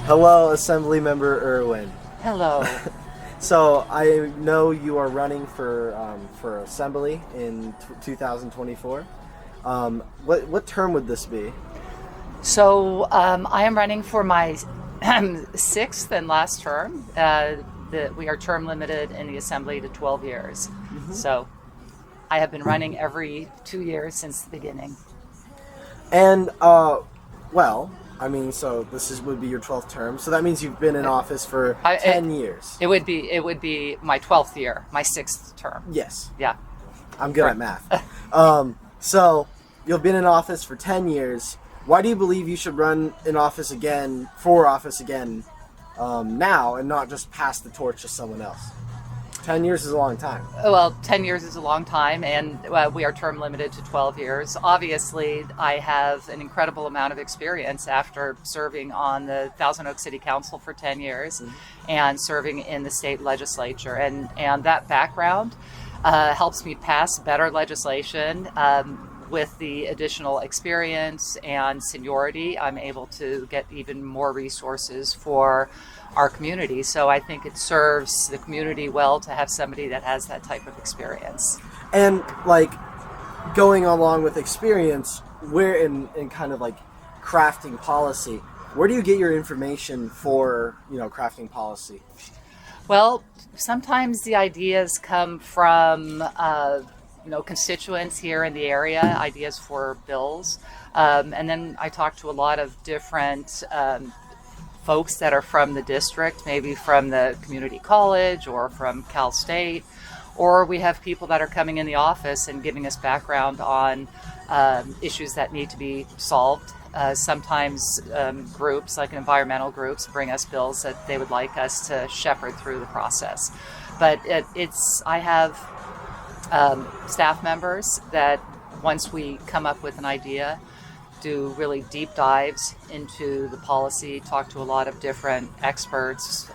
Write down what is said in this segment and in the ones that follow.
Hello, Assemblymember Irwin. Hello. So I know you are running for Assembly in 2024. What term would this be? So I am running for my sixth and last term. We are term limited in the Assembly to 12 years. So I have been running every 2 years since the beginning. And so would be your 12th term. So that means you've been in office for 10 years. It would be my 12th year, my sixth term. Yes. Yeah. I'm good at math. So you've been in office for 10 years. Why do you believe you should run for office again now and not just pass the torch to someone else? 10 years is a long time. Well, 10 years is a long time, and we are term limited to 12 years. Obviously, I have an incredible amount of experience after serving on the Thousand Oaks City Council for 10 years and serving in the state legislature. And that background helps me pass better legislation. With the additional experience and seniority, I'm able to get even more resources for our community. So I think it serves the community well to have somebody that has that type of experience. And going along with experience, where in kind of crafting policy, where do you get your information for crafting policy? Well, sometimes the ideas come from constituents here in the area, ideas for bills. And then I talk to a lot of different folks that are from the district, maybe from the community college or from Cal State, or we have people that are coming in the office and giving us background on issues that need to be solved. Sometimes groups like environmental groups bring us bills that they would like us to shepherd through the process. But I have staff members that once we come up with an idea, do really deep dives into the policy, talk to a lot of different experts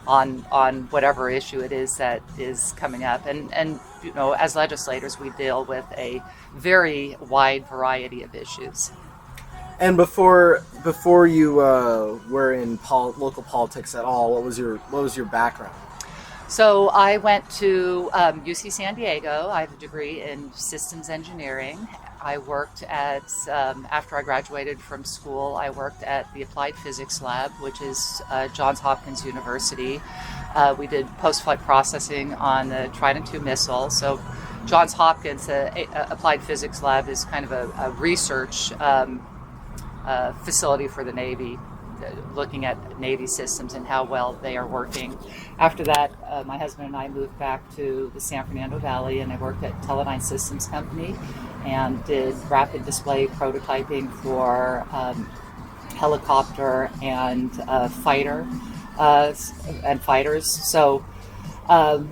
on whatever issue it is that is coming up. And as legislators, we deal with a very wide variety of issues. And before you were in local politics at all, what was your background? So I went to UC San Diego. I have a degree in systems engineering. I worked after I graduated from school, I worked at the Applied Physics Lab, which is Johns Hopkins University. We did post-flight processing on the Trident II missile. So Johns Hopkins Applied Physics Lab is kind of a research facility for the Navy, looking at Navy systems and how well they are working. After that, my husband and I moved back to the San Fernando Valley, and I worked at Teledyne Systems Company and did rapid display prototyping for helicopter and fighter and fighters. So at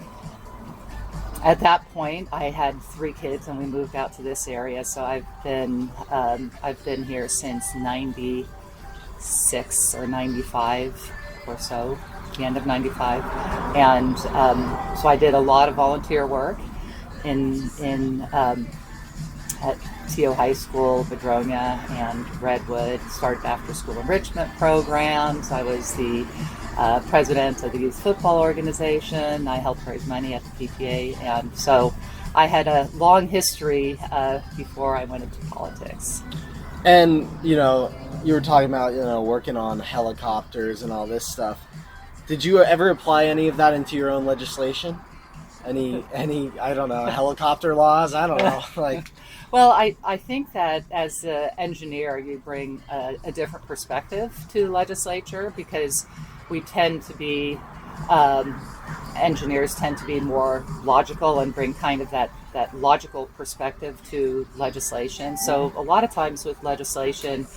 that point, I had 3 kids, and we moved out to this area. So I've been here since '96 or 95 or so, the end of 95. And so I did a lot of volunteer work at TO High School, Padronia, and Redwood. Started after school enrichment programs. I was the president of the youth football organization. I helped raise money at the PTA. And so I had a long history before I went into politics. And, you were talking about, working on helicopters and all this stuff. Did you ever apply any of that into your own legislation? Any I don't know, helicopter laws? I don't know. Well, I think that as an engineer, you bring a different perspective to the legislature, because we tend to be, engineers tend to be more logical and bring kind of that logical perspective to legislation. So a lot of times with legislation,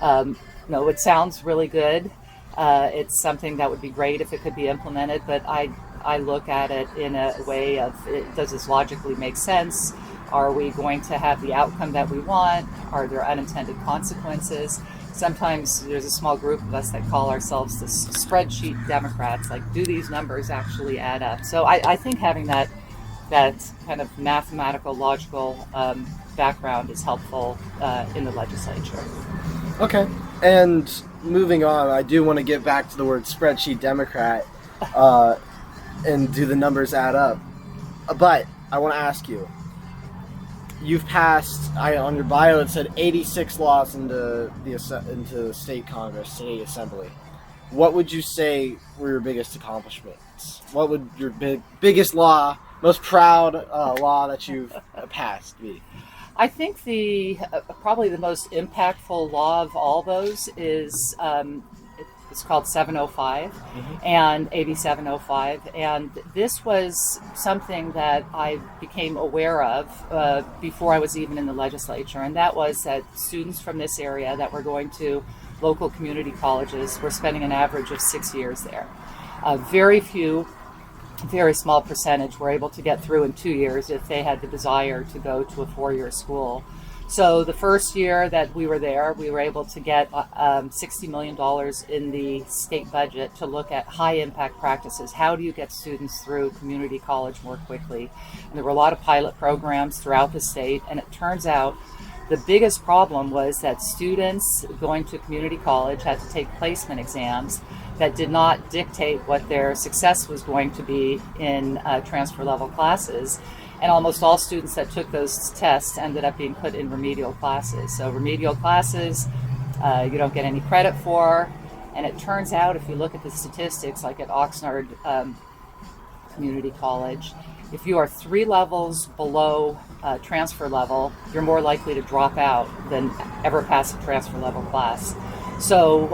it sounds really good. It's something that would be great if it could be implemented, but I look at it in a way of, does this logically make sense? Are we going to have the outcome that we want? Are there unintended consequences? Sometimes there's a small group of us that call ourselves the spreadsheet Democrats, do these numbers actually add up? So I think having that kind of mathematical, logical background is helpful in the legislature. Okay. And moving on, I do want to get back to the word spreadsheet Democrat and do the numbers add up. But I want to ask you, you've passed, on your bio it said 86 laws into state Congress, state assembly. What would you say were your biggest accomplishments? What would your biggest law, most proud law that you've passed be? I think probably the most impactful law of all those is it's called 705 and AB 705, and this was something that I became aware of before I was even in the legislature, and that was that students from this area that were going to local community colleges were spending an average of 6 years there. Very few, very small percentage were able to get through in 2 years if they had the desire to go to a 4-year school. So the first year that we were there, we were able to get $60 million in the state budget to look at high impact practices. How do you get students through community college more quickly? And there were a lot of pilot programs throughout the state, and it turns out the biggest problem was that students going to community college had to take placement exams that did not dictate what their success was going to be in transfer level classes. And almost all students that took those tests ended up being put in remedial classes. So remedial classes, you don't get any credit for. And it turns out, if you look at the statistics, like at Oxnard Community College, if you are 3 levels below transfer level, you're more likely to drop out than ever pass a transfer level class. So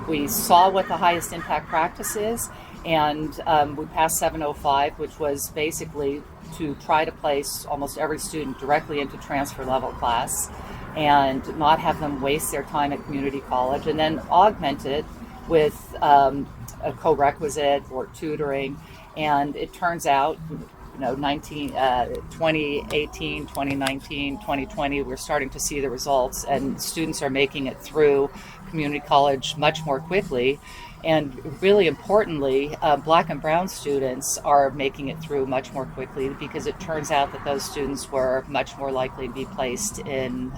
we saw what the highest impact practice is, and we passed 705, which was basically to try to place almost every student directly into transfer level class and not have them waste their time at community college, and then augment it with a co-requisite or tutoring. And it turns out, 2018, 2019, 2020, we're starting to see the results, and students are making it through community college much more quickly. And really importantly, Black and Brown students are making it through much more quickly, because it turns out that those students were much more likely to be placed in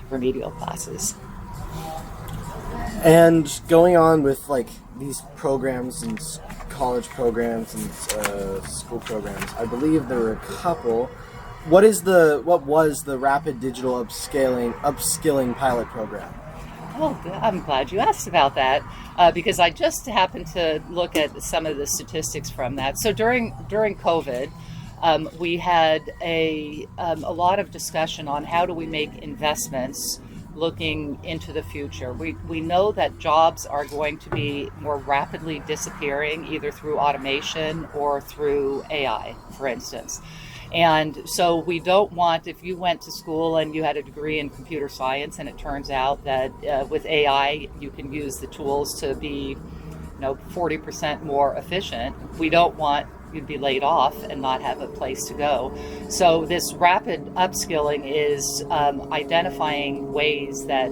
remedial classes. And going on with like these programs and college programs and school programs, I believe there were a couple. What was the rapid digital upskilling pilot program? Oh, I'm glad you asked about that, because I just happened to look at some of the statistics from that. So during COVID, we had a lot of discussion on how do we make investments looking into the future. We know that jobs are going to be more rapidly disappearing, either through automation or through AI, for instance. And so we don't want, if you went to school and you had a degree in computer science and it turns out that with AI you can use the tools to be 40% more efficient, we don't want you to be laid off and not have a place to go. So this rapid upskilling is identifying ways that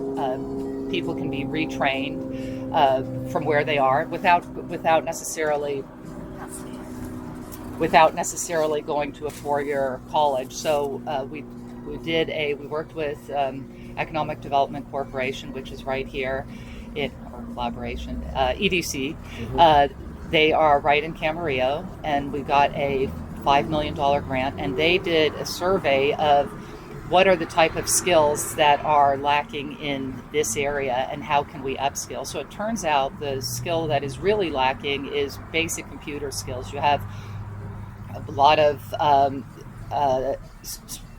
people can be retrained from where they are without necessarily going to a 4-year college. So we worked with Economic Development Corporation, which is right here in collaboration, EDC. They are right in Camarillo, and we got a $5 million grant, and they did a survey of what are the type of skills that are lacking in this area and how can we upskill. So it turns out the skill that is really lacking is basic computer skills. You have a lot of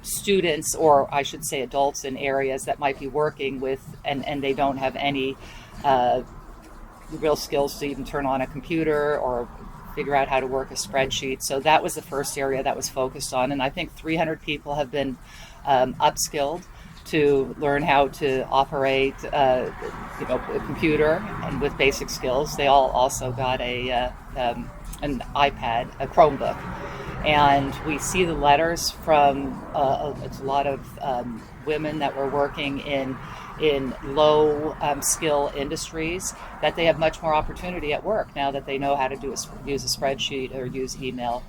students, or I should say adults, in areas that might be working with, and they don't have any real skills to even turn on a computer or figure out how to work a spreadsheet. So that was the first area that was focused on, and I think 300 people have been upskilled to learn how to operate a computer and with basic skills. They all also got an iPad, a Chromebook. And we see the letters from it's a lot of women that were working in low skill industries, that they have much more opportunity at work now that they know how to use a spreadsheet or use email.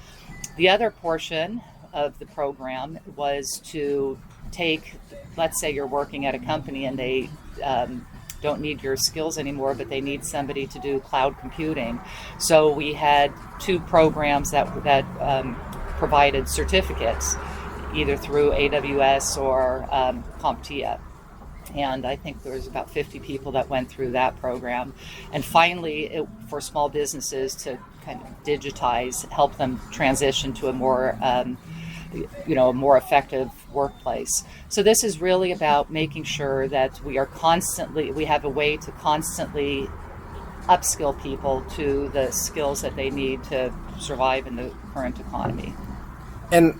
The other portion of the program was to take, let's say you're working at a company and they don't need your skills anymore, but they need somebody to do cloud computing. So we had 2 programs that provided certificates, either through AWS or CompTIA. And I think there was about 50 people that went through that program. And finally, for small businesses to kind of digitize, help them transition to a more a more effective workplace. So this is really about making sure that we have a way to constantly upskill people to the skills that they need to survive in the current economy. And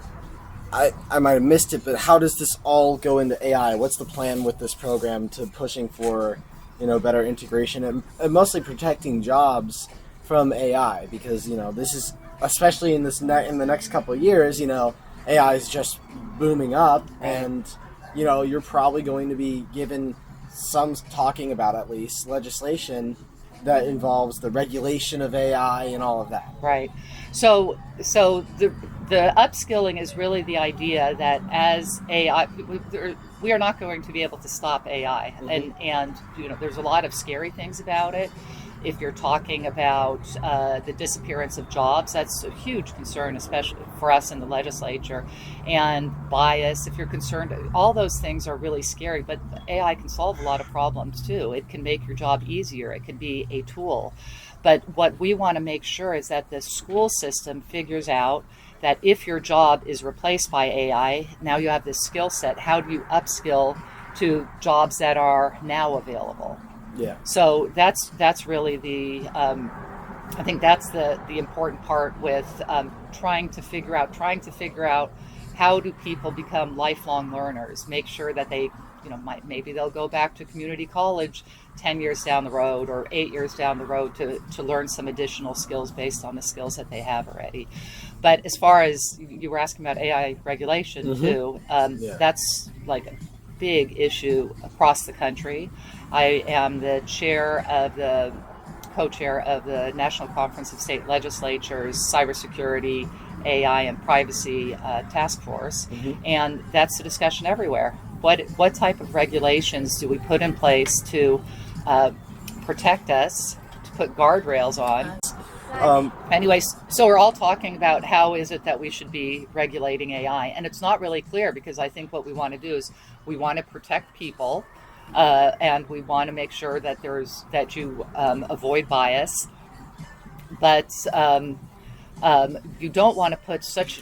I might have missed it, but how does this all go into AI? What's the plan with this program to pushing for, better integration and mostly protecting jobs from AI? Because, this is, especially in the next couple of years, AI is just booming up, and, you're probably going to be given some talking about, at least, legislation that involves the regulation of AI and all of that. Right. So the upskilling is really the idea that as AI, we are not going to be able to stop AI, and there's a lot of scary things about it. If you're talking about the disappearance of jobs, that's a huge concern, especially for us in the legislature. And bias, if you're concerned, all those things are really scary, but AI can solve a lot of problems too. It can make your job easier. It can be a tool. But what we want to make sure is that the school system figures out that if your job is replaced by AI, now you have this skill set. How do you upskill to jobs that are now available? Yeah. So that's really I think that's the important part with trying to figure out how do people become lifelong learners. Make sure that they, maybe they'll go back to community college 10 years down the road or 8 years down the road to learn some additional skills based on the skills that they have already. But as far as you were asking about AI regulation too, that's like a big issue across the country. I am the co-chair of the National Conference of State Legislatures Cybersecurity, AI, and Privacy Task Force, and that's the discussion everywhere. What type of regulations do we put in place to protect us, to put guardrails on? Anyways, so we're all talking about how is it that we should be regulating AI, and it's not really clear, because I think what we want to do is we want to protect people, and we want to make sure that you avoid bias, but you don't want to put such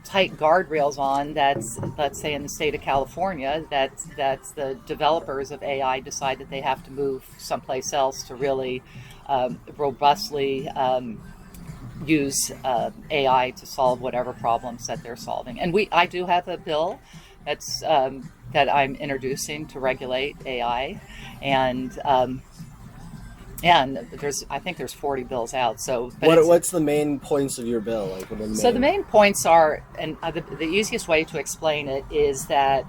tight guardrails on that's, let's say in the state of California, that's the developers of AI decide that they have to move someplace else to really robustly use AI to solve whatever problems that they're solving. And I do have a bill that's that I'm introducing to regulate AI, and I think there's 40 bills out. So what's the main points of your bill? Like, what are the main points are, and the easiest way to explain it is that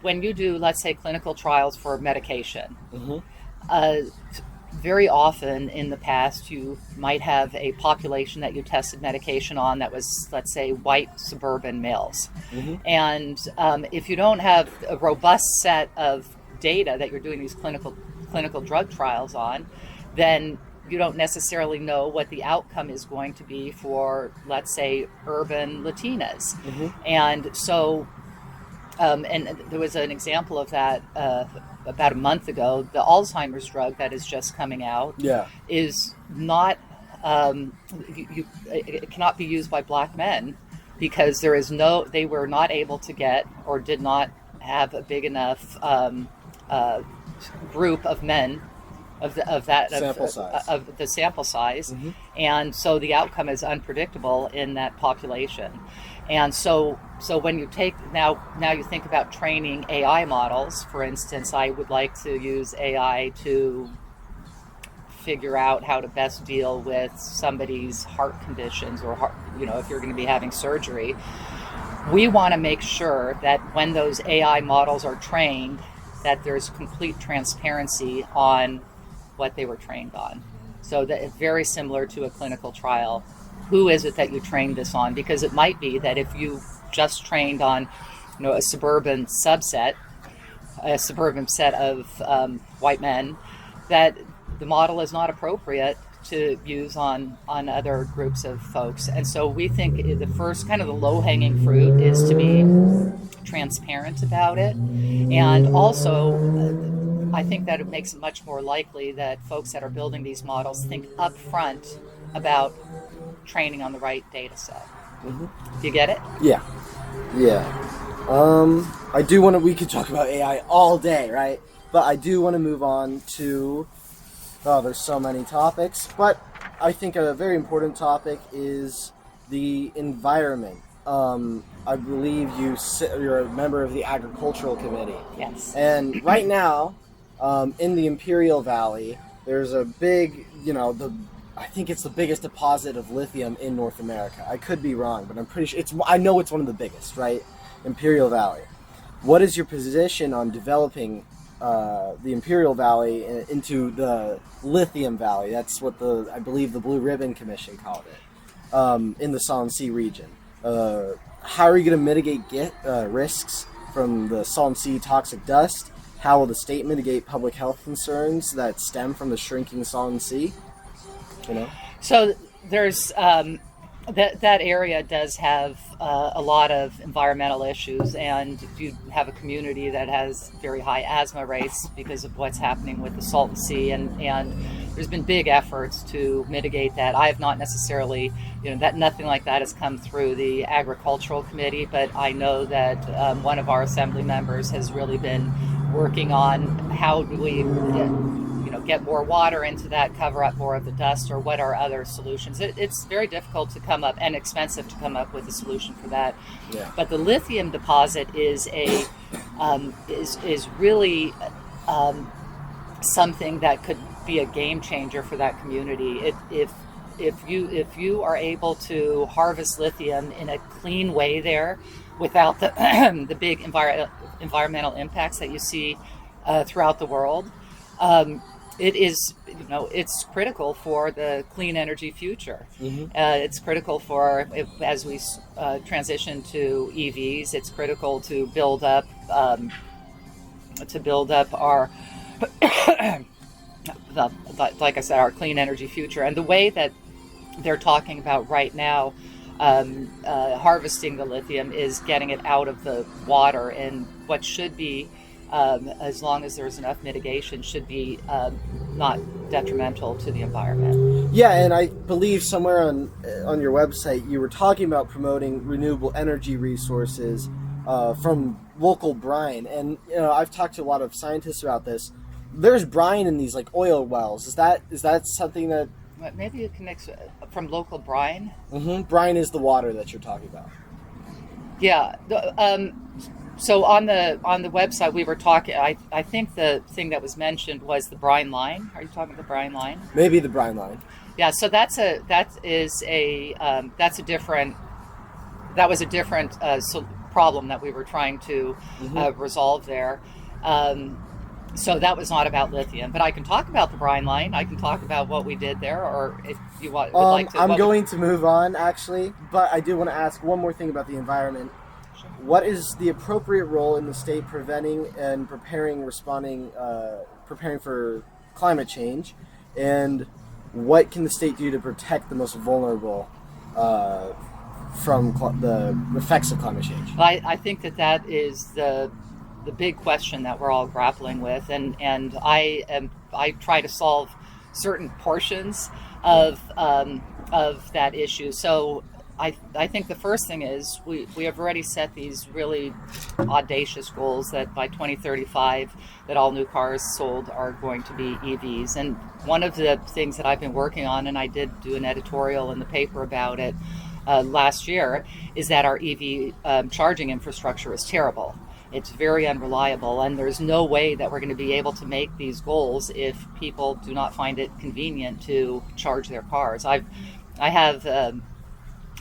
when you do, let's say, clinical trials for medication, very often in the past you might have a population that you tested medication on that was, let's say, white suburban males. And if you don't have a robust set of data that you're doing these clinical drug trials on, then you don't necessarily know what the outcome is going to be for, let's say, urban Latinas. And so and there was an example of that about a month ago. The Alzheimer's drug that is just coming out is not, it cannot be used by black men, because they were not able to get, or did not have a big enough group of men of the sample size, and so the outcome is unpredictable in that population. And so when you take now you think about training AI models, for instance, I would like to use AI to figure out how to best deal with somebody's heart conditions, or if you're going to be having surgery. We want to make sure that when those AI models are trained, that there's complete transparency on what they were trained on. So that it's very similar to a clinical trial. Who is it that you trained this on? Because it might be that if you just trained on, a suburban set of white men, that the model is not appropriate to use on other groups of folks. And so we think the first kind of the low-hanging fruit is to be transparent about it. And also, I think that it makes it much more likely that folks that are building these models think up front about training on the right data set. Do you get it? Yeah. I do want to, we could talk about AI all day, right? But I do want to move on to, there's so many topics, but I think a very important topic is the environment. I believe you're a member of the Agricultural Committee. Yes. And right now, in the Imperial Valley, there's a big, I think it's the biggest deposit of lithium in North America. I could be wrong, but I'm pretty sure I know it's one of the biggest, right? Imperial Valley. What is your position on developing the Imperial Valley into the Lithium Valley? That's what I believe the Blue Ribbon Commission called it, in the Salton Sea region. How are you going to mitigate risks from the Salton Sea toxic dust? How will the state mitigate public health concerns that stem from the shrinking Salton Sea? So there's that area does have a lot of environmental issues, and you have a community that has very high asthma rates because of what's happening with the Salton Sea, and there's been big efforts to mitigate that. I have not necessarily, that nothing like that has come through the Agricultural Committee, but I know that one of our assembly members has really been working on how do we get more water into that, cover up more of the dust, or what are other solutions. It's very difficult to come up and expensive to come up with a solution for that. Yeah. But the lithium deposit is really something that could be a game changer for that community. If you are able to harvest lithium in a clean way there, without the the big environmental impacts that you see throughout the world. It is, it's critical for the clean energy future. It's critical for, as we transition to EVs, it's critical to build up our, like I said, our clean energy future. And the way that they're talking about right now, harvesting the lithium is getting it out of the water, and what should be, as long as there's enough mitigation, should be not detrimental to the environment. Yeah, and I believe somewhere on your website you were talking about promoting renewable energy resources from local brine, and I've talked to a lot of scientists about this. There's brine in these like oil wells. Is that something that maybe it connects from local brine? Brine is the water that you're talking about. Yeah. So on the website we were talking, I think the thing that was mentioned was the brine line. Are you talking about the brine line? Maybe the brine line. Yeah. So that was a different problem that we were trying to resolve there. So that was not about lithium, but I can talk about the brine line. I can talk about what we did there, or if you would like to. I'm going to move on, actually, but I do want to ask one more thing about the environment. Sure. What is the appropriate role in the state preventing and preparing for climate change, and what can the state do to protect the most vulnerable from the effects of climate change? Well, I think that is the big question that we're all grappling with, and I try to solve certain portions of that issue. So I think the first thing is we have already set these really audacious goals that by 2035 that all new cars sold are going to be EVs. And one of the things that I've been working on, and I did do an editorial in the paper about it last year, is that our EV charging infrastructure is terrible. It's very unreliable, and there's no way that we're going to be able to make these goals if people do not find it convenient to charge their cars. I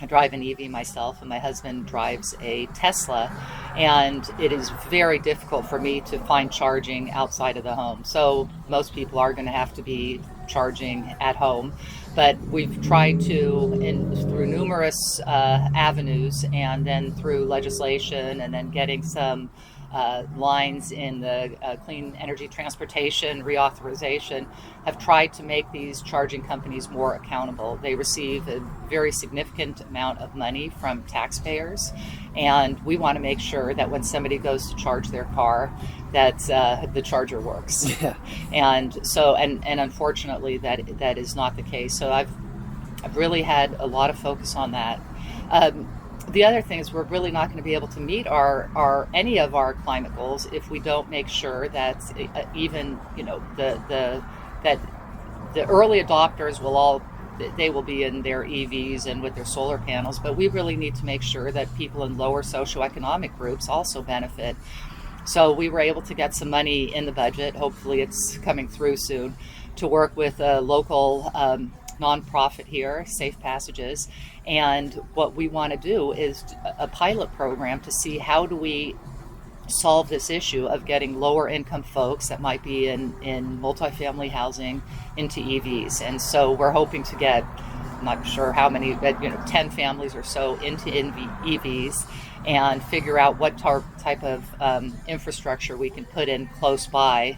drive an EV myself, and my husband drives a Tesla, and it is very difficult for me to find charging outside of the home. So most people are going to have to be charging at home. But we've tried to, through numerous avenues, and then through legislation, and then getting some lines in the Clean Energy Transportation reauthorization, have tried to make these charging companies more accountable. They receive a very significant amount of money from taxpayers, and we want to make sure that when somebody goes to charge their car, that the charger works. Yeah. And unfortunately, that is not the case. So I've really had a lot of focus on that. The other thing is we're really not going to be able to meet any of our climate goals if we don't make sure that even that the early adopters they will be in their EVs and with their solar panels, but we really need to make sure that people in lower socioeconomic groups also benefit. So we were able to get some money in the budget, hopefully it's coming through soon, to work with a local nonprofit here, Safe Passages. And what we want to do is a pilot program to see how do we solve this issue of getting lower income folks that might be in multifamily housing into EVs. And so we're hoping to get, I'm not sure how many, but 10 families or so into EVs, and figure out what type of infrastructure we can put in close by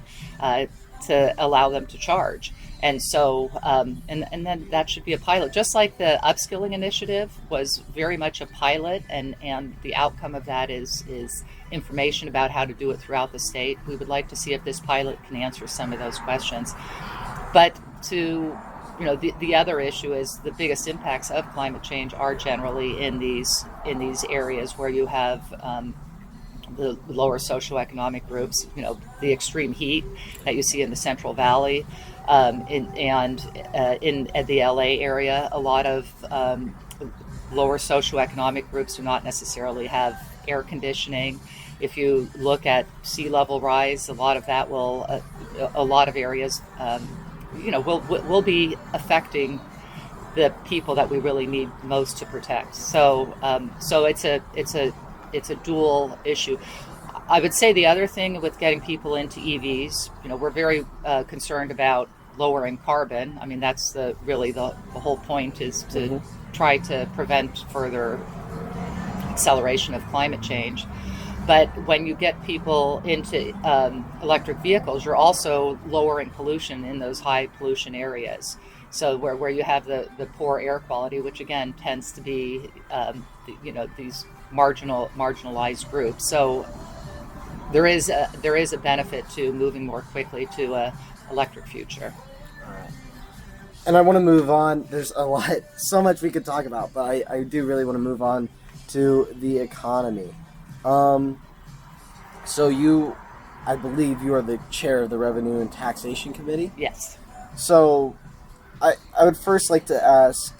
to allow them to charge. And so, and then that should be a pilot. Just like the upskilling initiative was very much a pilot, and the outcome of that is information about how to do it throughout the state. We would like to see if this pilot can answer some of those questions. But the other issue is the biggest impacts of climate change are generally in these areas where you have the lower socioeconomic groups, the extreme heat that you see in the Central Valley, in the LA area. A lot of lower socioeconomic groups do not necessarily have air conditioning. If you look at sea level rise, a lot of that a lot of areas, will be affecting the people that we really need most to protect. So it's a dual issue. I would say the other thing with getting people into EVs, we're very concerned about lowering carbon. I mean, that's really the whole point, is to try to prevent further acceleration of climate change. But when you get people into electric vehicles, you're also lowering pollution in those high pollution areas. So where you have the poor air quality, which again tends to be these marginalized groups. So there is a benefit to moving more quickly to a electric future. All right. And I want to move on. There's so much we could talk about, but I do really want to move on to the economy. So I believe you are the chair of the Revenue and Taxation Committee? Yes. So I would first like to ask,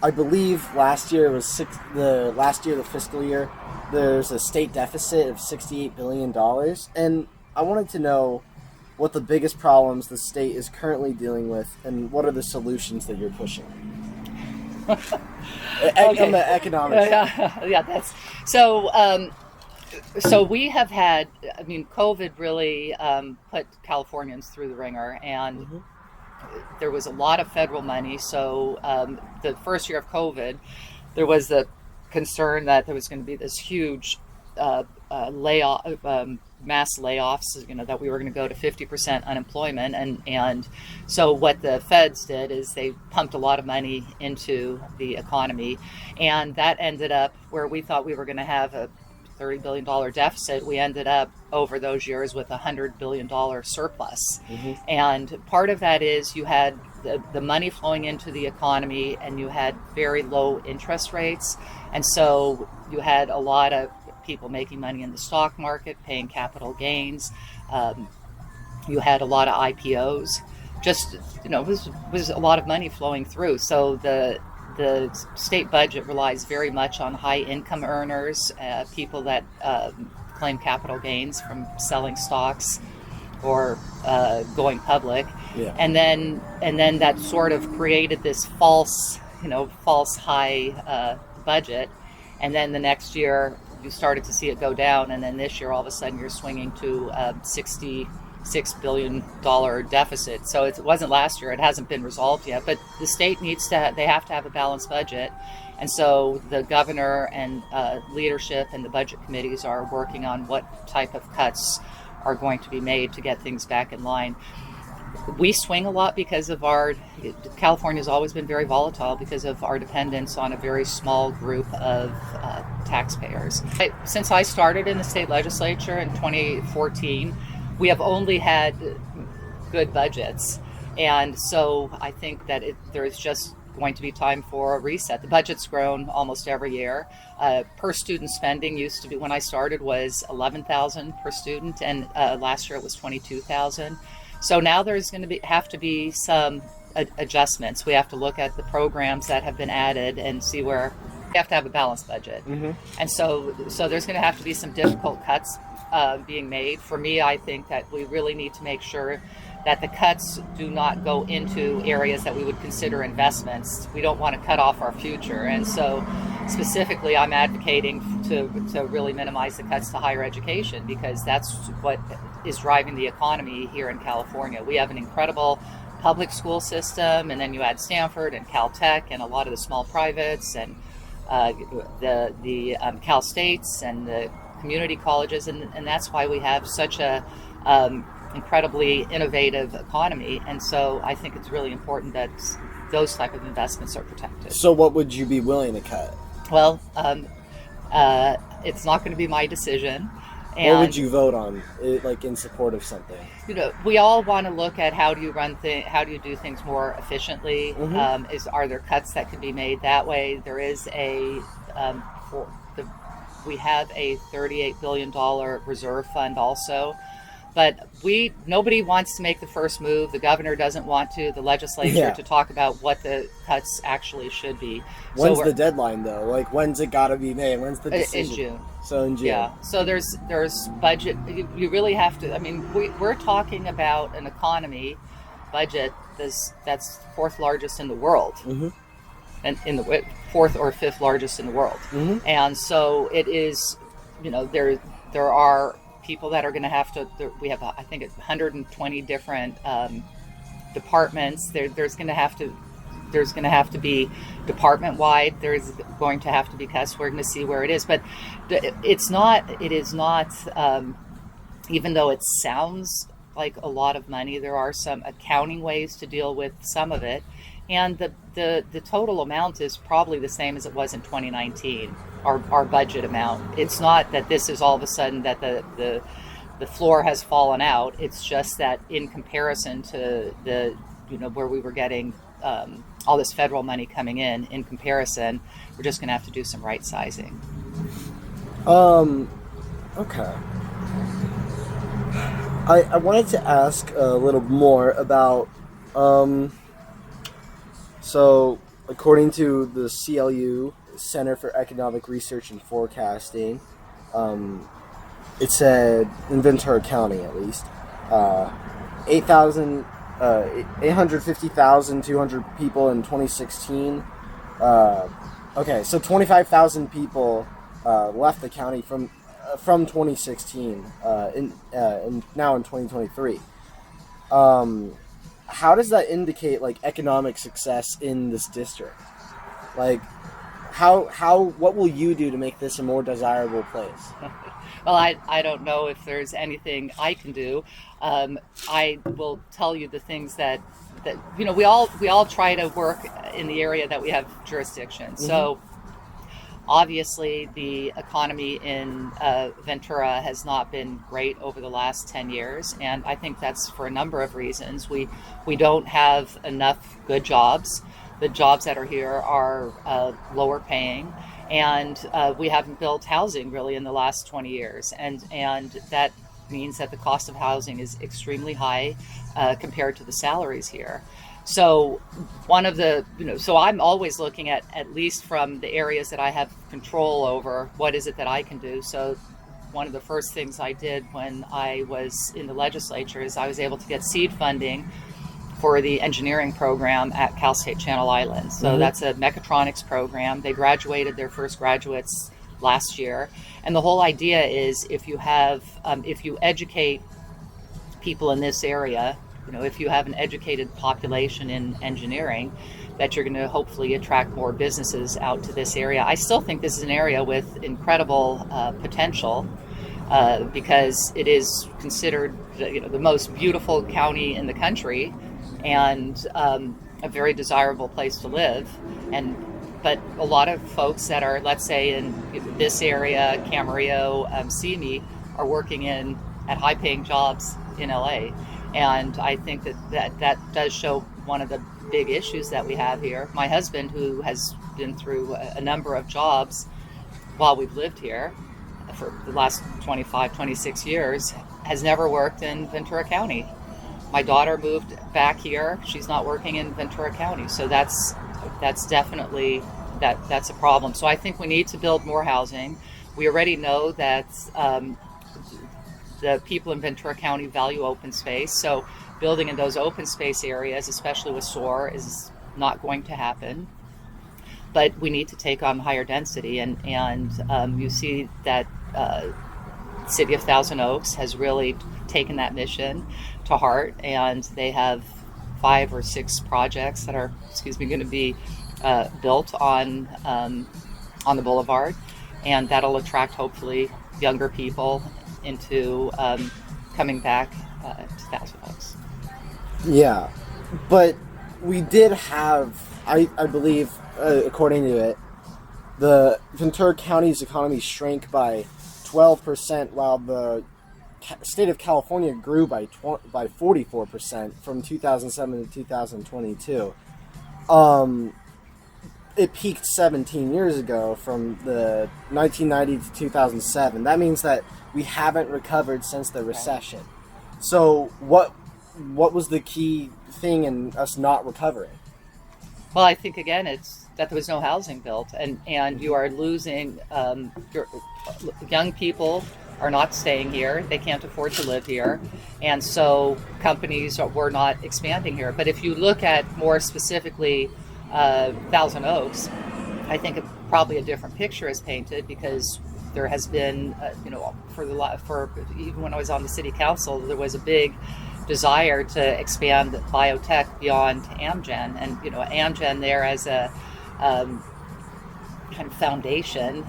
I believe last year, the fiscal year, there's a state deficit of $68 billion. And I wanted to know what the biggest problems the state is currently dealing with, and what are the solutions that you're pushing? Okay. On the economic side. Yeah, that's so. So we have had, COVID really put Californians through the ringer, and there was a lot of federal money. So the first year of COVID, there was the concern that there was going to be this huge mass layoffs, that we were going to go to 50% unemployment. And so what the feds did is they pumped a lot of money into the economy, and that ended up where we thought we were going to have a $30 billion deficit. We ended up over those years with a $100 billion surplus. And part of that is you had the money flowing into the economy, and you had very low interest rates. And so you had a lot of people making money in the stock market, paying capital gains. You had a lot of IPOs. Just, was a lot of money flowing through. So the state budget relies very much on high income earners, people that claim capital gains from selling stocks or going public. Yeah. And then that sort of created this false high budget. And then the next year you started to see it go down, and then this year all of a sudden you're swinging to 60 $6 billion deficit. So it wasn't last year. It hasn't been resolved yet. But the state they have to have a balanced budget. And so the governor and leadership and the budget committees are working on what type of cuts are going to be made to get things back in line. We swing a lot because of California has always been very volatile because of our dependence on a very small group of taxpayers. Since I started in the state legislature in 2014, we have only had good budgets. And so I think that there is just going to be time for a reset. The budget's grown almost every year. Per student spending used to be, when I started, was $11,000 per student, and last year it was $22,000. So now there's going to have to be some adjustments. We have to look at the programs that have been added and see where we have to have a balanced budget. Mm-hmm. And so there's going to have to be some difficult cuts being made. For me, I think that we really need to make sure that the cuts do not go into areas that we would consider investments. We don't want to cut off our future. And so specifically, I'm advocating to really minimize the cuts to higher education, because that's what is driving the economy here in California. We have an incredible public school system, and then you add Stanford and Caltech and a lot of the small privates and the Cal States and the community colleges, and that's why we have such a incredibly innovative economy. And so I think it's really important that those type of investments are protected. So what would you be willing to cut? Well, it's not going to be my decision. And, what would you vote on, like in support of something? You know, we all want to look at how do you do things more efficiently. Mm-hmm. Are there cuts that can be made that way? There is we have a $38 billion reserve fund also. But nobody wants to make the first move. The governor doesn't want to, the legislature, to talk about what the cuts actually should be. When's the deadline, though? Like, when's it got to be made? When's the decision? In June. So in June. Yeah. So there's budget. You really have to. I mean, we're talking about an economy budget that's fourth largest in the world, mm-hmm. and in the fourth or fifth largest in the world. Mm-hmm. And so it is. You know, there are people that are going to have to. We have, I think, 120 different departments. There's going to have to be department wide. There's going to have to be cuts. We're going to see where it is, but it is not. Even though it sounds like a lot of money, there are some accounting ways to deal with some of it, and the total amount is probably the same as it was in 2019. Our budget amount. It's not that this is all of a sudden that the floor has fallen out. It's just that in comparison to where we were getting all this federal money coming in comparison, we're just going to have to do some right sizing. Okay. I wanted to ask a little more about so according to the CLU Center for Economic Research and Forecasting, it said, in Ventura County at least, 850,200 people in 2016. Okay, so 25,000 people left the county from 2016 and now in 2023. How does that indicate like economic success in this district? Like, what will you do to make this a more desirable place? Well, I don't know if there's anything I can do. I will tell you the things that we all try to work in the area that we have jurisdiction. Mm-hmm. So obviously the economy in Ventura has not been great over the last 10 years, and I think that's for a number of reasons. We don't have enough good jobs. The jobs that are here are lower paying, and we haven't built housing really in the last 20 years, and that means that the cost of housing is extremely high compared to the salaries here. So so I'm always looking at least from the areas that I have control over, what is it that I can do. So one of the first things I did when I was in the legislature is I was able to get seed funding for the engineering program at Cal State Channel Islands. So mm-hmm. That's a mechatronics program. They graduated their first graduates last year. And the whole idea is if you educate people in this area, if you have an educated population in engineering, that you're going to hopefully attract more businesses out to this area. I still think this is an area with incredible potential because it is considered the most beautiful county in the country and a very desirable place to live. But a lot of folks that are, let's say, in this area, Camarillo, Simi, are working at high-paying jobs in LA. And I think that does show one of the big issues that we have here. My husband, who has been through a number of jobs while we've lived here for the last 25, 26 years, has never worked in Ventura County. My daughter moved back here. She's not working in Ventura County. So that's definitely that's a problem. So I think we need to build more housing. We already know that the people in Ventura County value open space. So building in those open space areas, especially with SOAR, is not going to happen. But we need to take on higher density. And you see that City of Thousand Oaks has really taken that mission to heart. And they have 5 or 6 projects that are, going to be built on the boulevard. And that'll attract, hopefully, younger people into coming back to Thousand Oaks. Yeah, but we did have, I believe, according to it, the Ventura County's economy shrank by 12%, while the state of California grew by 44% from 2007 to 2022. It peaked 17 years ago from the 1990 to 2007. That means that we haven't recovered since the recession. So what was the key thing in us not recovering? Well, I think, again, it's that there was no housing built, and you are losing young people are not staying here. They can't afford to live here. And so companies were not expanding here. But if you look at more specifically Thousand Oaks, I think probably a different picture is painted, because there has been, for even when I was on the city council, there was a big desire to expand biotech beyond Amgen, and Amgen there as a kind of foundation,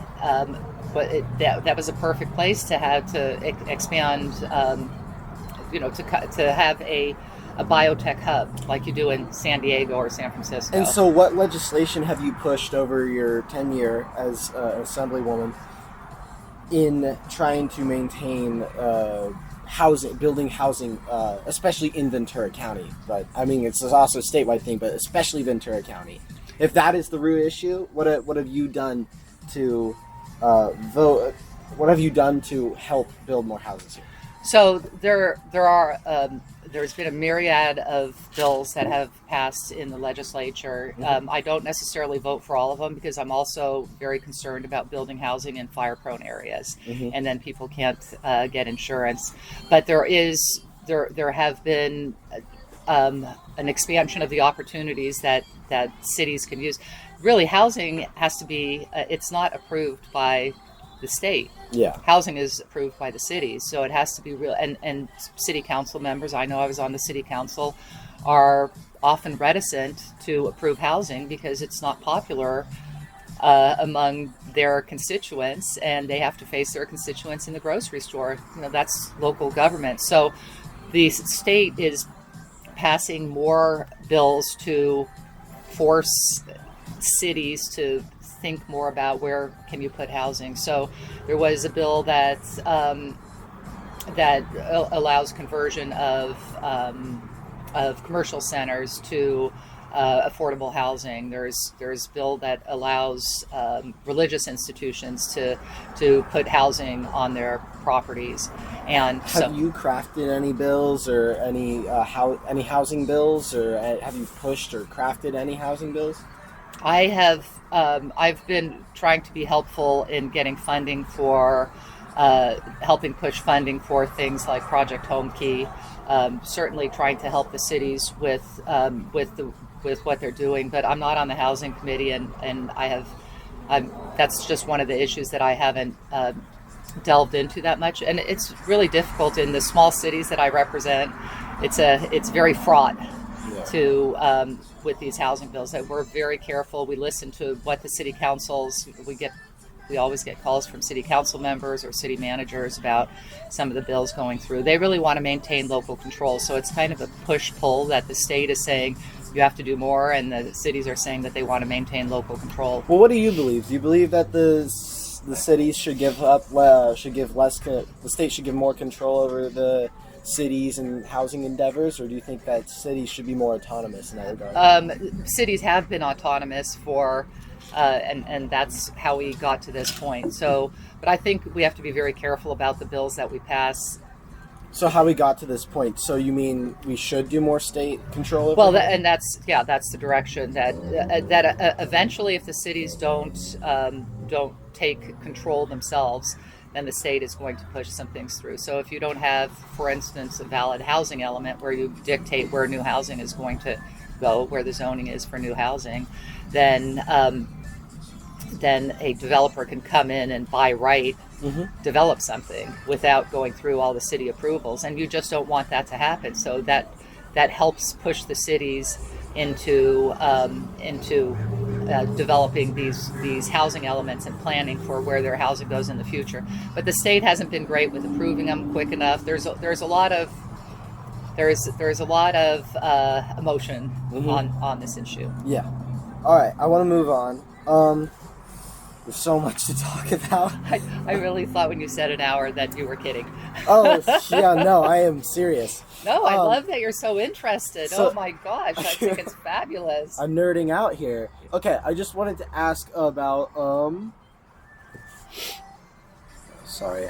but that was a perfect place to have to expand, to have a biotech hub like you do in San Diego or San Francisco. And so, what legislation have you pushed over your tenure as Assemblywoman in trying to maintain building housing, especially in Ventura County? But I mean, it's also a statewide thing, but especially Ventura County. If that is the root issue, what have you done to vote? What have you done to help build more houses here? So there's been a myriad of bills that have passed in the legislature. I don't necessarily vote for all of them, because I'm also very concerned about building housing in fire-prone areas, and then people can't get insurance. But there have been an expansion of the opportunities that cities can use. Really, housing has to be, it's not approved by the state. Yeah. Housing is approved by the cities, so it has to be real. And city council members, I know I was on the city council, are often reticent to approve housing because it's not popular among their constituents, and they have to face their constituents in the grocery store. That's local government. So the state is passing more bills to force cities to think more about where can you put housing. So there was a bill that allows conversion of commercial centers to affordable housing. There's a bill that allows religious institutions to put housing on their properties. And have you crafted any bills or any housing bills, or have you pushed or crafted any housing bills? I have. I've been trying to be helpful in getting funding for, helping push funding for things like Project Home Key. Certainly trying to help the cities with what they're doing. But I'm not on the housing committee, and that's just one of the issues that I haven't delved into that much, and it's really difficult in the small cities that I represent. It's very fraught to with these housing bills. That we're very careful. We listen to what the city councils we always get calls from city council members or city managers about some of the bills going through. They really want to maintain local control. So it's kind of a push-pull that the state is saying you have to do more, and the cities are saying that they want to maintain local control. Well, what do you believe? Do you believe that the cities should give up, the state should give more control over the cities and housing endeavors, or do you think that cities should be more autonomous in that regard? Cities have been autonomous for and that's how we got to this point. So, but I think we have to be very careful about the bills that we pass. So how we got to this point? So you mean we should do more state control over that's the direction that eventually, if the cities don't take control themselves, then the state is going to push some things through. So if you don't have, for instance, a valid housing element where you dictate where new housing is going to go, where the zoning is for new housing, then a developer can come in and by right develop something without going through all the city approvals, and you just don't want that to happen. So that helps push the cities into developing these housing elements and planning for where their housing goes in the future. But the state hasn't been great with approving them quick enough. There's a lot of emotion on this issue. Yeah. All right. I want to move on. There's so much to talk about. I really thought when you said an hour that you were kidding. Oh, yeah, no, I am serious. No, I love that you're so interested. Oh my gosh, I think it's fabulous. I'm nerding out here. Okay, I just wanted to ask about, sorry.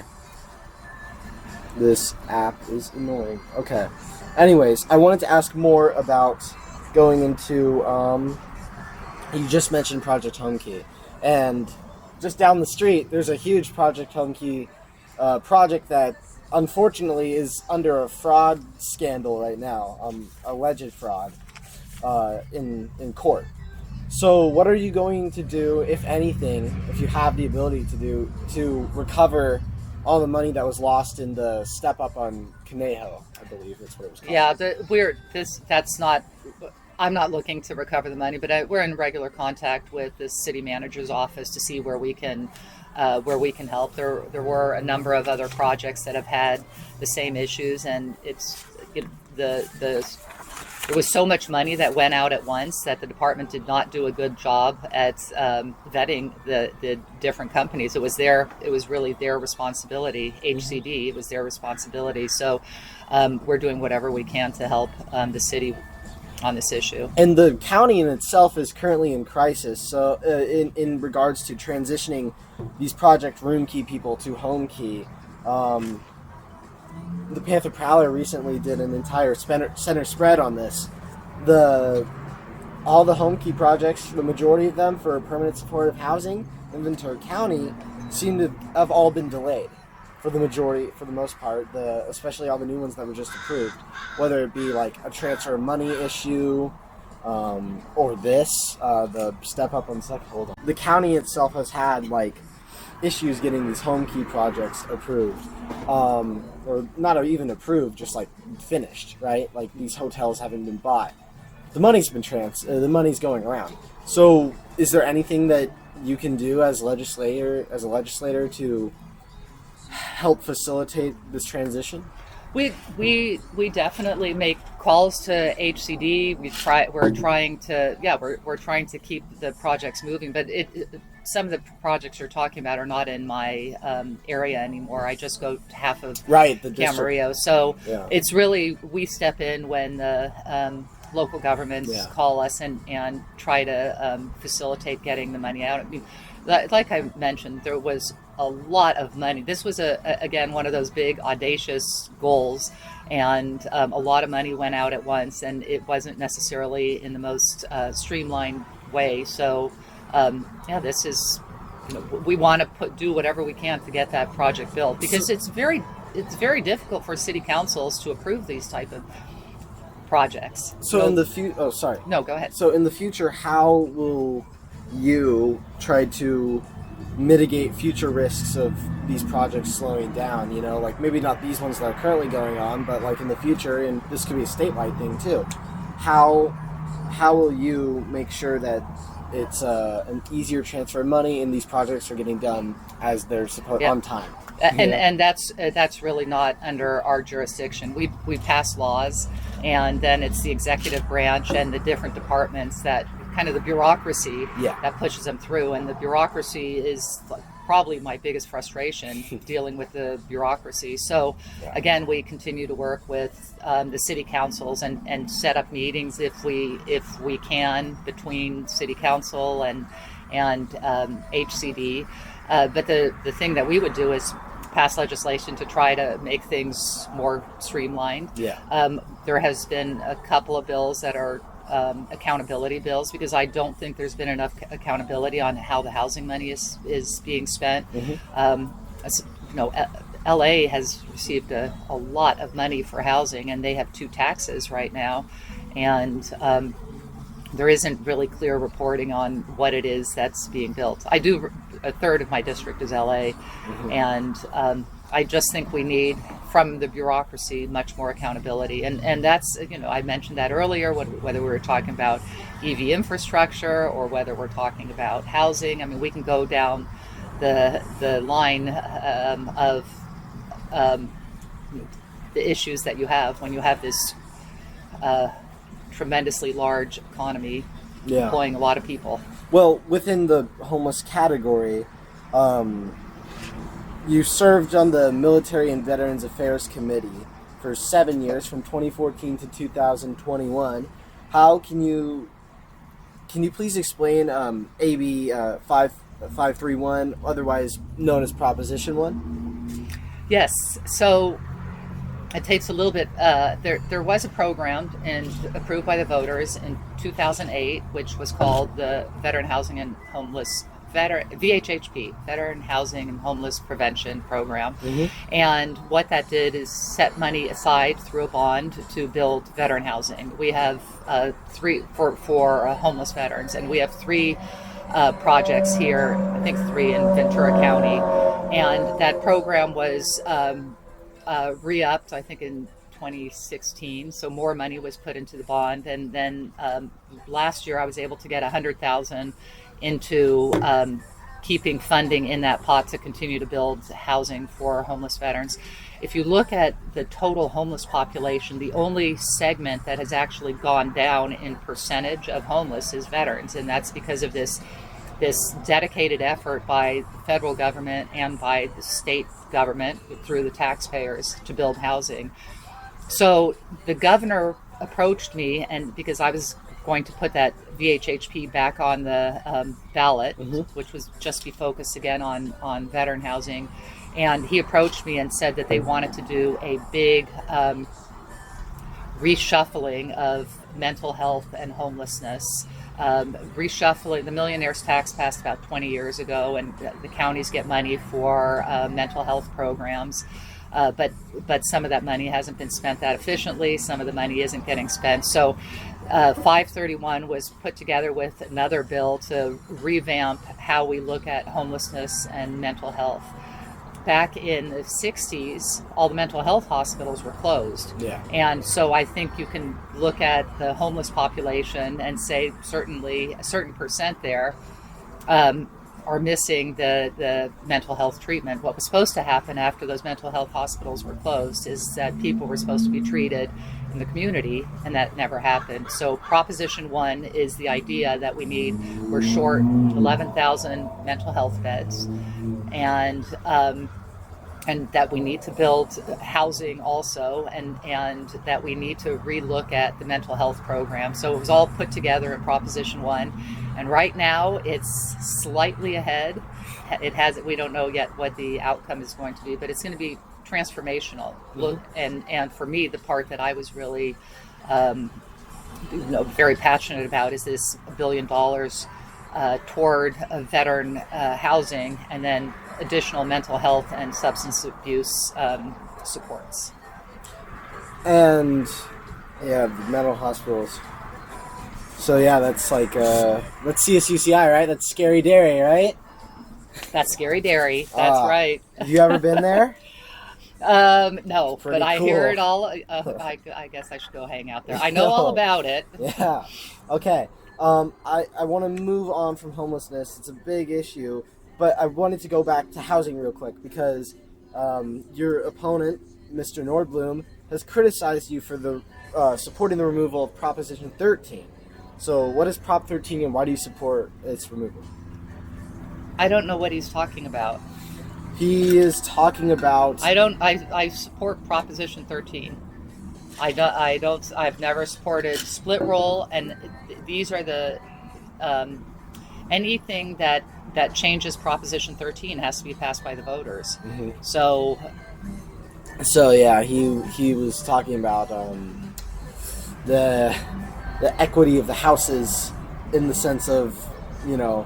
This app is annoying. Okay. Anyways, I wanted to ask more about going into, you just mentioned Project Homekey. And just down the street, there's a huge Project Homekey project that unfortunately is under a fraud scandal right now, alleged fraud in court. So what are you going to do, if anything, if you have the ability to do, to recover all the money that was lost in the step up on Conejo, I believe that's what it was called. Yeah, I'm not looking to recover the money, but we're in regular contact with the city manager's office to see where we can help. There were a number of other projects that have had the same issues, and there was so much money that went out at once that the department did not do a good job at vetting the different companies. It was really their responsibility. HCD, it was their responsibility. So we're doing whatever we can to help the city on this issue. And the county in itself is currently in crisis. So in regards to transitioning these Project Roomkey people to Homekey, the Panther Prowler recently did an entire center spread on this. All the Homekey projects, the majority of them for permanent supportive housing in Ventura County, seem to have all been delayed. For the most part, especially all the new ones that were just approved, whether it be like a transfer of money issue, or the step up on second hold on. The county itself has had like issues getting these Homekey projects approved, or not even approved, just like finished, right? Like these hotels haven't been bought. The money's been the money's going around. So, is there anything that you can do as a legislator to help facilitate this transition? We definitely make calls to HCD. We're trying to keep the projects moving, but some of the projects you're talking about are not in my area anymore. I just go to half of Camarillo. So it's really, we step in when the local governments call us and try to facilitate getting the money out. I mean, like I mentioned, there was a lot of money. This was again one of those big audacious goals, and a lot of money went out at once, and it wasn't necessarily in the most streamlined way. So this is, we want to do whatever we can to get that project built, because it's very difficult for city councils to approve these type of projects. So in the future, No, go ahead. So in the future, how will you try to mitigate future risks of these projects slowing down, you know, like maybe not these ones that are currently going on, but like in the future, and this could be a statewide thing too. How will you make sure that it's an easier transfer of money and these projects are getting done as they're supposed on time? And that's really not under our jurisdiction. We pass laws, and then it's the executive branch and the different departments that kind of the bureaucracy that pushes them through. And the bureaucracy is probably my biggest frustration, dealing with the bureaucracy. So again, we continue to work with the city councils and set up meetings if we can, between city council and HCD. But the thing that we would do is pass legislation to try to make things more streamlined. There has been a couple of bills that are accountability bills, because I don't think there's been enough accountability on how the housing money is being spent. LA has received a lot of money for housing, and they have 2 taxes right now, and there isn't really clear reporting on what it is that's being built. A third of my district is LA, and I just think we need, from the bureaucracy, much more accountability. And that's, I mentioned that earlier, whether we were talking about EV infrastructure or whether we're talking about housing. I mean, we can go down the line of the issues that you have when you have this tremendously large economy employing a lot of people. Well, within the homeless category, you served on the Military and Veterans Affairs Committee for 7 years, from 2014 to 2021. How can you please explain AB 531, otherwise known as Proposition 1? Yes. So it takes a little bit. There was a program approved by the voters in 2008, which was called the Veteran Housing and Homeless VHHP, Veteran Housing and Homeless Prevention Program. And what that did is set money aside through a bond to build veteran housing. We have 3 for homeless veterans, and we have 3 projects here, I think 3 in Ventura County. And that program was re-upped, I think, in 2016, so more money was put into the bond. And then last year I was able to get $100,000 into keeping funding in that pot to continue to build housing for homeless veterans. If you look at the total homeless population, the only segment that has actually gone down in percentage of homeless is veterans, and that's because of this dedicated effort by the federal government and by the state government through the taxpayers to build housing. So the governor approached me, and because I was going to put that VHHP back on the ballot, which was just be focused again on veteran housing, and he approached me and said that they wanted to do a big reshuffling of mental health and homelessness. Reshuffling, the millionaire's tax passed about 20 years ago, and the counties get money for mental health programs. But some of that money hasn't been spent that efficiently. Some of the money isn't getting spent. So 531 was put together with another bill to revamp how we look at homelessness and mental health. Back in the 60s, all the mental health hospitals were closed. And so I think you can look at the homeless population and say certainly a certain percent there are missing the mental health treatment. What was supposed to happen after those mental health hospitals were closed is that people were supposed to be treated in the community, and that never happened. So Proposition 1 is the idea that we're short 11,000 mental health beds, and that we need to build housing also, and that we need to relook at the mental health program. So it was all put together in Proposition 1, and right now it's slightly ahead. We don't know yet what the outcome is going to be, but it's going to be transformational. And for me, the part that I was really very passionate about is this $1 billion toward veteran housing, and then additional mental health and substance abuse supports. And the mental hospitals. So that's like that's CSUCI, right? That's Scary Dairy, right? That's Scary Dairy. That's right. Have you ever been there? No, Pretty but I cool. hear it all. I guess I should go hang out there. I know all about it. Yeah. Okay. I want to move on from homelessness. It's a big issue, but I wanted to go back to housing real quick because your opponent, Mr. Nordblum, has criticized you for the supporting the removal of Proposition 13. So, what is Prop 13, and why do you support its removal? I don't know what he's talking about. He is talking about. I support Proposition 13. I've never supported split roll, and these are the anything that changes Proposition 13 has to be passed by the voters. Mm-hmm. So yeah, he was talking about the equity of the houses in the sense of, you know,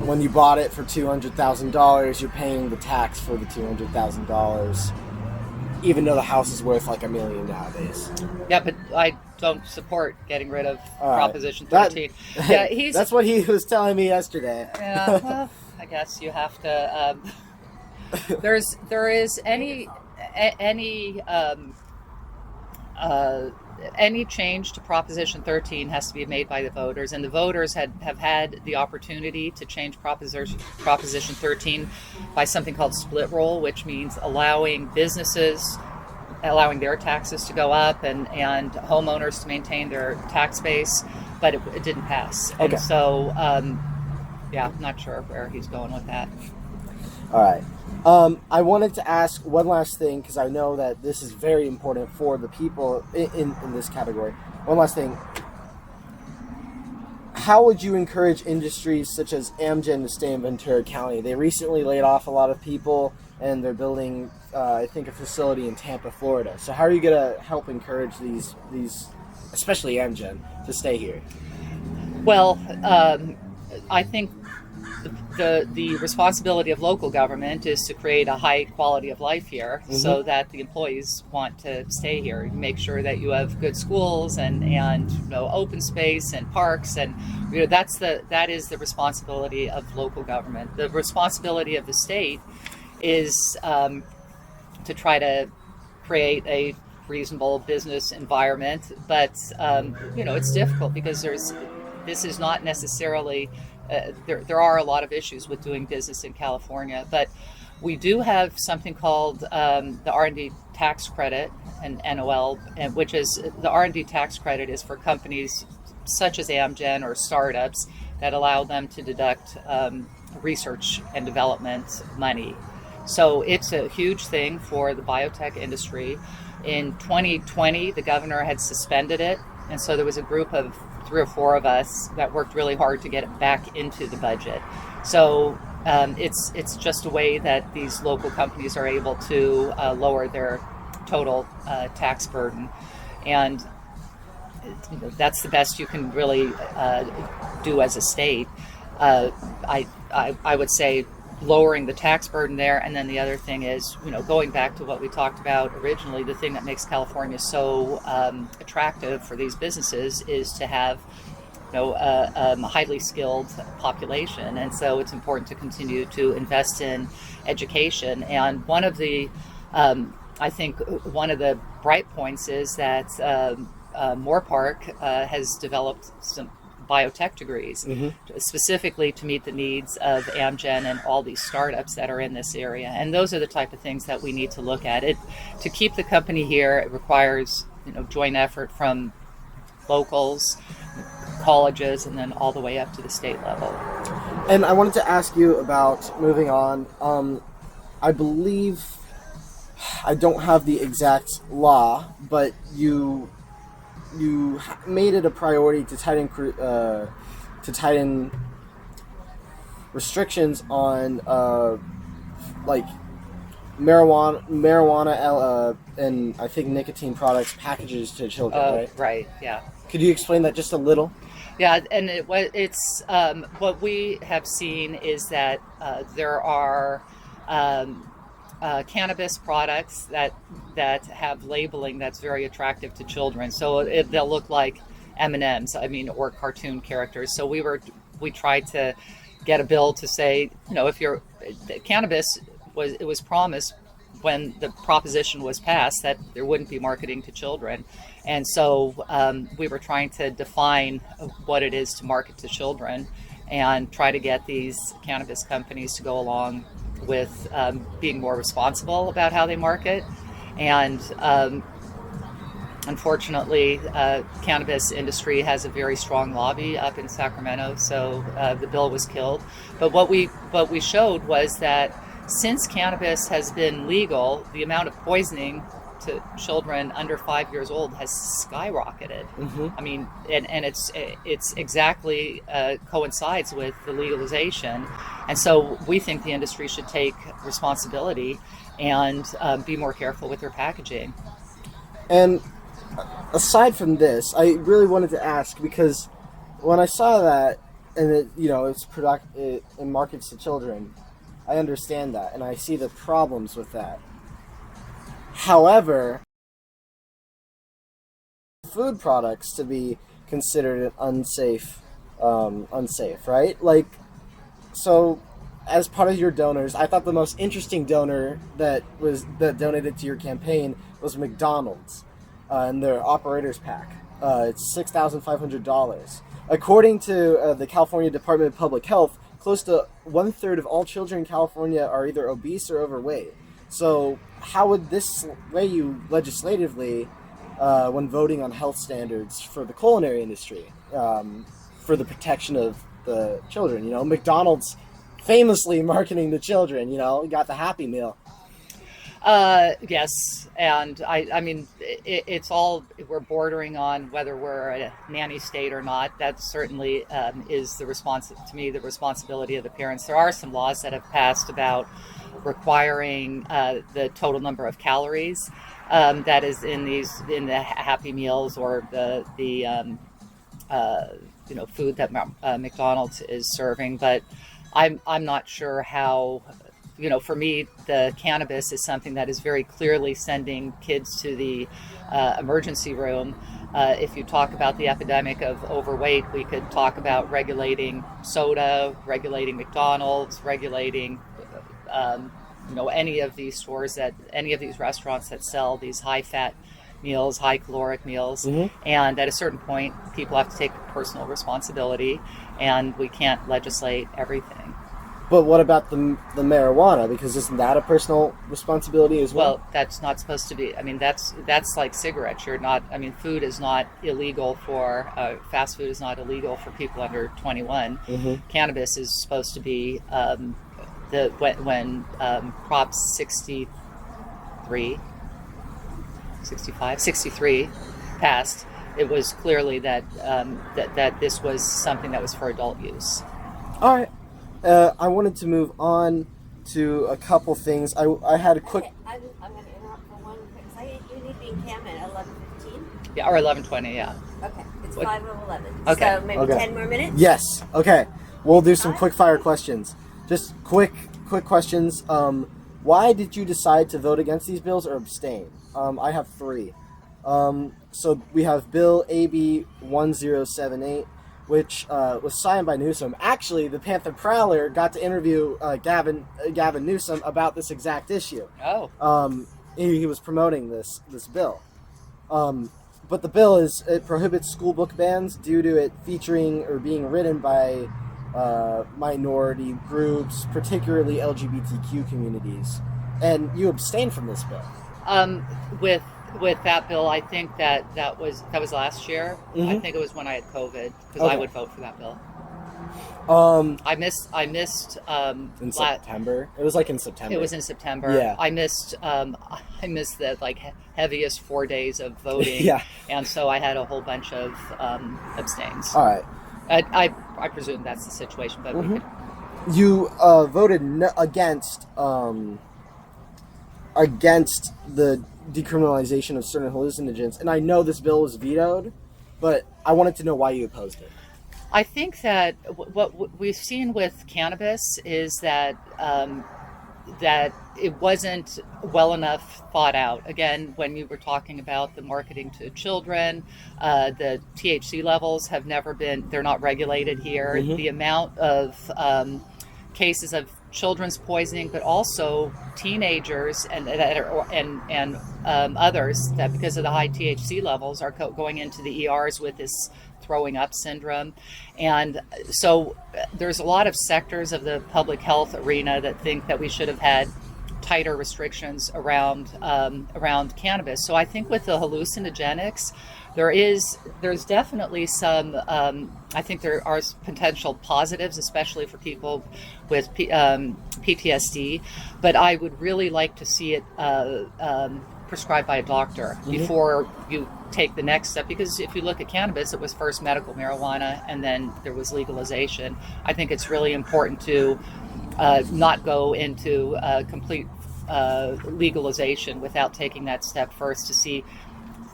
when you bought it for $200,000, you're paying the tax for the $200,000, even though the house is worth like $1 million nowadays. Yeah, but I don't support getting rid of Proposition 13. That's what he was telling me yesterday. Yeah, well, I guess you have to. There is any change to Proposition 13 has to be made by the voters, and the voters have had the opportunity to change Proposition 13 by something called split roll, which means allowing their taxes to go up and homeowners to maintain their tax base, but it didn't pass. Okay. And so, I'm not sure where he's going with that. All right. I wanted to ask one last thing, because I know that this is very important for the people in this category. One last thing. How would you encourage industries such as Amgen to stay in Ventura County? They recently laid off a lot of people, and they're building, I think, a facility in Tampa, Florida. So how are you going to help encourage these, especially Amgen, to stay here? Well, I think the responsibility of local government is to create a high quality of life here, mm-hmm. so that the employees want to stay here. Make sure that you have good schools and open space and parks, and that is the responsibility of local government. The responsibility of the state is to try to create a reasonable business environment, but it's difficult because this is not necessarily. There are a lot of issues with doing business in California, but we do have something called the R&D tax credit, and NOL, which is the R&D tax credit is for companies such as Amgen or startups that allow them to deduct research and development money. So it's a huge thing for the biotech industry. In 2020, the governor had suspended it, and so there was a group of 3 or 4 of us that worked really hard to get it back into the budget. So it's just a way that these local companies are able to lower their total tax burden, and that's the best you can really do as a state. I would say lowering the tax burden there, and then the other thing is, going back to what we talked about originally, the thing that makes California so attractive for these businesses is to have a highly skilled population, and so it's important to continue to invest in education. And one of the I think one of the bright points is that Moorpark has developed some biotech degrees, mm-hmm. specifically to meet the needs of Amgen and all these startups that are in this area. And those are the type of things that we need to look at. To keep the company here, it requires joint effort from locals, colleges, and then all the way up to the state level. And I wanted to ask you about moving on. I believe, I don't have the exact law, but you made it a priority to tighten restrictions on like marijuana and I think nicotine products packages to children. Right? Right. Yeah. Could you explain that just a little? Yeah, and it's what we have seen is that there are cannabis products that have labeling that's very attractive to children. So they'll look like M&Ms, or cartoon characters. So we tried to get a bill to say, if you're cannabis was promised when the proposition was passed that there wouldn't be marketing to children. And so we were trying to define what it is to market to children and try to get these cannabis companies to go along with being more responsible about how they market. And unfortunately, cannabis industry has a very strong lobby up in Sacramento, so the bill was killed. But what we showed was that since cannabis has been legal, the amount of poisoning to children under 5 years old has skyrocketed. Mm-hmm. I mean, and it's exactly coincides with the legalization. And so we think the industry should take responsibility and be more careful with their packaging. And aside from this, I really wanted to ask, because when I saw that, and it markets to children, I understand that, and I see the problems with that. However, food products to be considered unsafe, right? Like, so as part of your donors, I thought the most interesting donor that donated to your campaign was McDonald's, and their operators pack. It's $6,500. According to the California Department of Public Health, close to 1/3 of all children in California are either obese or overweight. So how would this sway you legislatively when voting on health standards for the culinary industry, for the protection of the children? McDonald's famously marketing to children, got the Happy Meal. Yes, and I mean, it's all, we're bordering on whether we're a nanny state or not. That certainly is the responsibility of the parents. There are some laws that have passed about requiring the total number of calories that is in the Happy Meals or the food that McDonald's is serving. But I'm not sure how. For me, the cannabis is something that is very clearly sending kids to the emergency room. If you talk about the epidemic of overweight, we could talk about regulating soda, regulating McDonald's, regulating, any of these restaurants that sell these high-fat meals, high-caloric meals. Mm-hmm. And at a certain point, people have to take personal responsibility, and we can't legislate everything. But what about the marijuana? Because isn't that a personal responsibility as well? Well, that's not supposed to be. I mean, that's like cigarettes. Food is not illegal for fast food is not illegal for people under 21. Mm-hmm. Cannabis is supposed to be when Prop 63 passed. It was clearly that this was something that was for adult use. All right. I wanted to move on to a couple things. I had a quick... I'm going to interrupt for one because you need to be in camp at 11:15. Yeah, or 11:20, yeah. Okay, it's What? 5:11. Okay. So maybe 10 more minutes? Yes. Okay. We'll do some quick fire questions. Just quick questions. Why did you decide to vote against these bills or abstain? I have 3. So we have Bill AB 1078, which was signed by Newsom. Actually, the Panther Prowler got to interview Gavin Newsom about this exact issue. Oh. He was promoting this bill. But the bill it prohibits school book bans due to it featuring or being written by minority groups, particularly LGBTQ communities. And you abstained from this bill. With that bill, I think that was last year. Mm-hmm. I think it was when I had COVID, because Okay. I would vote for that bill. I missed In September. It was like in September. It was in September. Yeah. I missed the heaviest 4 days of voting. Yeah. And so I had a whole bunch of abstains. All right. I presume that's the situation, but Mm-hmm. we could. You voted against the decriminalization of certain hallucinogens, and I know this bill was vetoed, but I wanted to know why you opposed it. I think that what we've seen with cannabis is that that it wasn't well enough thought out. Again, when you were talking about the marketing to children, the THC levels have never been, they're not regulated here. Mm-hmm. The amount of cases of children's poisoning, but also teenagers and others that because of the high THC levels are going into the ERs with this throwing up syndrome. And so there's a lot of sectors of the public health arena that think that we should have had tighter restrictions around cannabis. So I think with the hallucinogenics, there's definitely some. I think there are potential positives, especially for people with PTSD. But I would really like to see it prescribed by a doctor before you take the next step. Because if you look at cannabis, it was first medical marijuana, and then there was legalization. I think it's really important to not go into complete legalization without taking that step first to see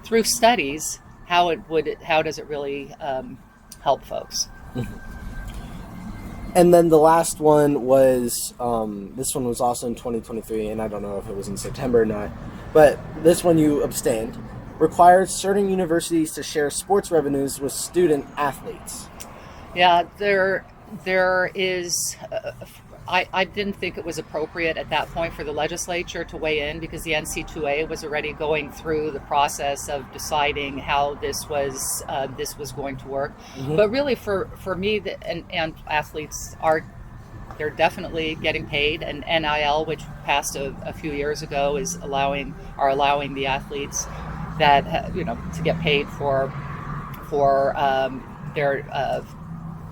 through studies how does it really help folks. And then the last one was this one was also in 2023, and I don't know if it was in September or not, but this one you abstained. Requires certain universities to share sports revenues with student athletes. Yeah, there is. I didn't think it was appropriate at that point for the legislature to weigh in because the NC2A was already going through the process of deciding how this was going to work. But really, for me, and athletes they're definitely getting paid, and NIL, which passed a few years ago, is allowing the athletes that to get paid for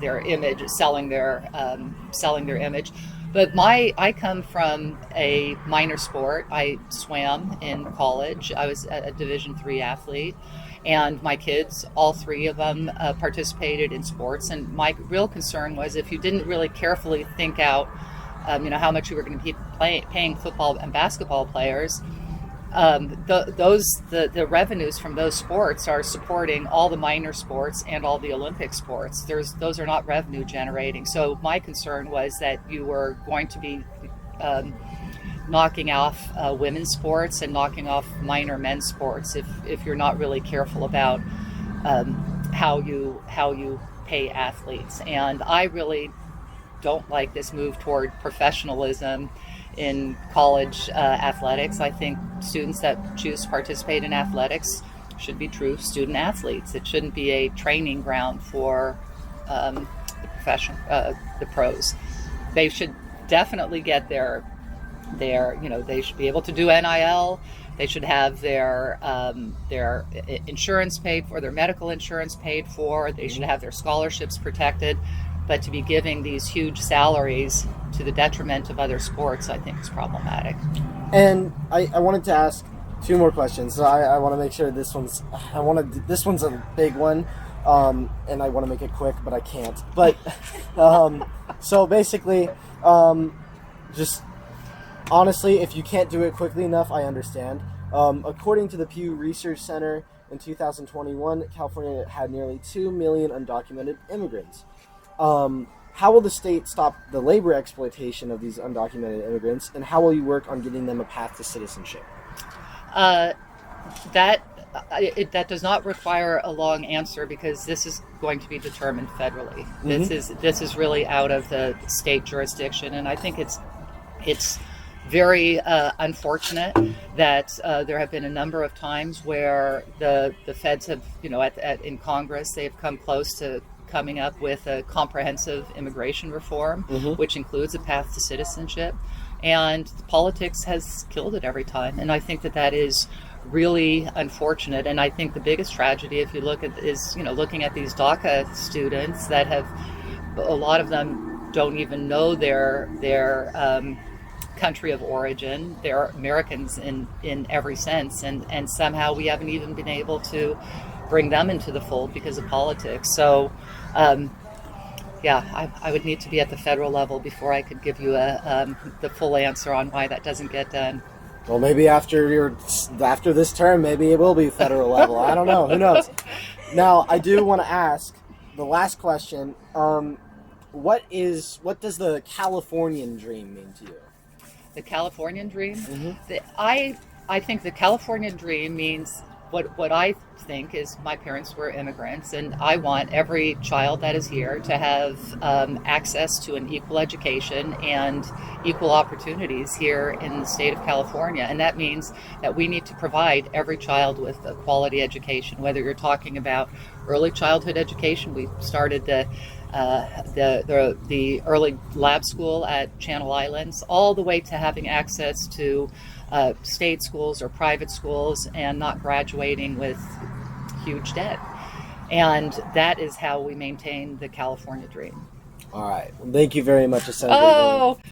their image, selling their image. But I come from a minor sport. I swam in college. I was a Division III athlete, and my kids, all three of them, participated in sports. And my real concern was if you didn't really carefully think out, how much you were going to be paying football and basketball players. The revenues from those sports are supporting all the minor sports and all the Olympic sports. Those are not revenue generating. So my concern was that you were going to be knocking off women's sports and knocking off minor men's sports if you're not really careful about how you pay athletes. And I really don't like this move toward professionalism in college athletics. I think students that choose to participate in athletics should be true student athletes. It shouldn't be a training ground for the pros. They should definitely get their they should be able to do NIL. They should have their insurance paid for, their medical insurance paid for. They should have their scholarships protected. But to be giving these huge salaries to the detriment of other sports, I think is problematic. And I wanted to ask two more questions. So I want to make sure this one's a big one, and I want to make it quick, but I can't. But so basically, just honestly, if you can't do it quickly enough, I understand. According to the Pew Research Center, in 2021, California had nearly 2 million undocumented immigrants. How will the state stop the labor exploitation of these undocumented immigrants, and how will you work on getting them a path to citizenship? That does not require a long answer because this is going to be determined federally. This is really out of the state jurisdiction, and I think it's very unfortunate that there have been a number of times where the feds have, in Congress, they have come close to coming up with a comprehensive immigration reform, which includes a path to citizenship, and politics has killed it every time. And I think that is really unfortunate. And I think the biggest tragedy, if you look at, is looking at these DACA students that have, a lot of them don't even know their country of origin. They're Americans in every sense, and somehow we haven't even been able to bring them into the fold because of politics. So I would need to be at the federal level before I could give you the full answer on why that doesn't get done. Well, maybe after this term, maybe it will be federal level. I don't know. Who knows? Now, I do want to ask the last question. What does the Californian dream mean to you? The Californian dream. Mhm. I think the Californian dream means what I think is my parents were immigrants, and I want every child that is here to have access to an equal education and equal opportunities here in the state of California. And that means that we need to provide every child with a quality education, whether you're talking about early childhood education. We started the early lab school at Channel Islands, all the way to having access to state schools or private schools and not graduating with huge debt. And that is how we maintain the California dream. All right. Well, thank you very much, Senator. Oh,